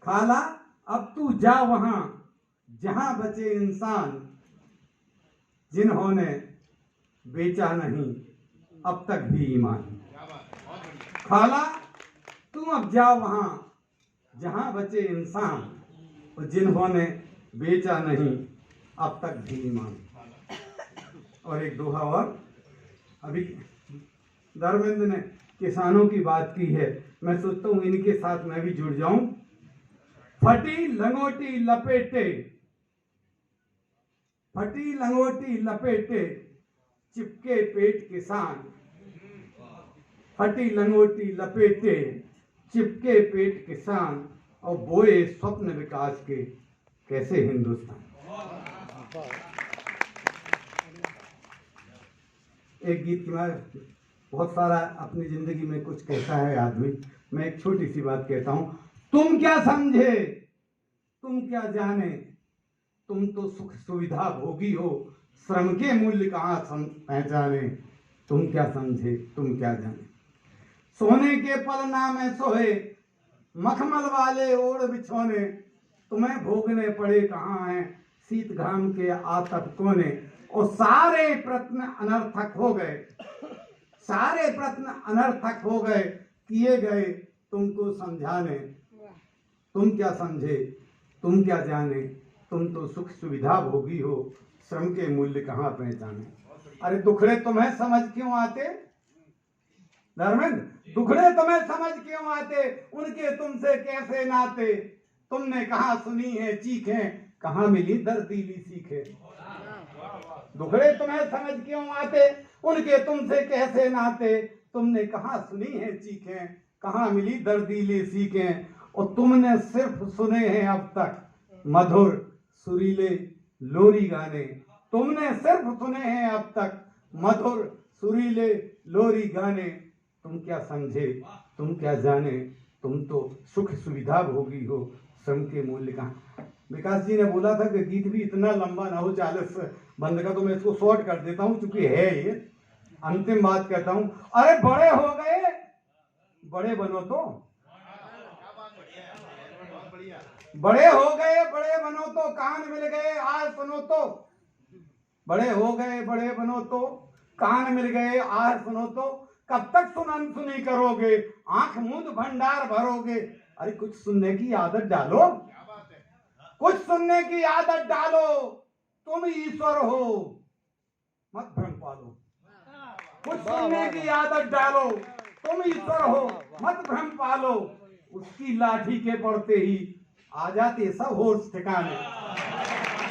खाला अब तू जा वहां जहां बचे इंसान, जिन्होंने बेचा नहीं अब तक भी ईमान। खाला तुम अब जाओ वहां जहां बचे इंसान, और जिन्होंने बेचा नहीं अब तक भी ईमान। और एक दोहा और, अभी धर्मेंद्र ने किसानों की बात की है, मैं सोचता हूं इनके साथ मैं भी जुड़ जाऊं। फटी लंगोटी लपेटे, फटी लंगोटी लपेटे चिपके पेट किसान, फटी लंगोटी लपेटे चिपके पेट किसान, और बोए स्वप्न विकास के कैसे हिंदुस्तान। एक गीत की मैं बहुत सारा अपनी जिंदगी में कुछ कहता है आदमी, मैं एक छोटी सी बात कहता हूं। तुम क्या समझे तुम क्या जाने, तुम तो सुख सुविधा भोगी हो, श्रम के मूल्य कहाँ पहचाने। तुम क्या समझे तुम क्या जाने, सोने के पलना में सोए मखमल वाले ओढ़ बिछोने, तुम्हें भोगने पड़े कहाँ हैं शीत घाम के आतप कोने। और सारे प्रश्न अनर्थक हो गए, सारे प्रश्न अनर्थक हो गए, किए गए तुमको समझाने। तुम क्या समझे तुम क्या जाने, तुम तो सुख सुविधा भोगी हो, श्रम के मूल्य कहाँ पहचाने। अरे दुखड़े तुम्हें समझ क्यों आते धर्मेंद्र, दुखड़े तुम्हें समझ क्यों आते, उनके तुमसे कैसे नाते। तुमने कहाँ सुनी है चीखें, कहाँ मिली दर्दीली सीखे। दुखड़े तुम्हें समझ क्यों आते, उनके तुमसे कैसे नाते। तुमने कहाँ सुनी है चीखें, कहाँ मिली दर्दीली सीखें। और तुमने सिर्फ सुने हैं अब तक मधुर सुरीले लोरी गाने, तुमने सिर्फ सुने हैं अब तक मधुर सुरीले लोरी गाने। तुम क्या समझे तुम क्या जाने, तुम तो सुख सुविधा भोगी हो, श्रम के मूल्य कहाँ। विकास जी ने बोला था कि गीत भी इतना लंबा ना हो 40 बंद का, तो मैं इसको शॉर्ट कर देता हूं चूंकि है ये। अंतिम बात कहता हूं, अरे बड़े हो गए बड़े बनो तो, बड़े हो गए बड़े बनो तो, कान मिल गए आज सुनो तो। बड़े हो गए बड़े बनो तो, कान मिल गए आज सुनो तो। कब तक सुनन सुनी करोगे, आंख मूंद भंडार भरोगे। अरे कुछ सुनने की आदत डालो, कुछ सुनने की आदत डालो, तुम ईश्वर हो मत भ्रम पालो। कुछ सुनने की आदत डालो, तुम ईश्वर हो मत भ्रम पालो। उसकी लाठी के पड़ते ही आ जाते सब होश ठिकाने।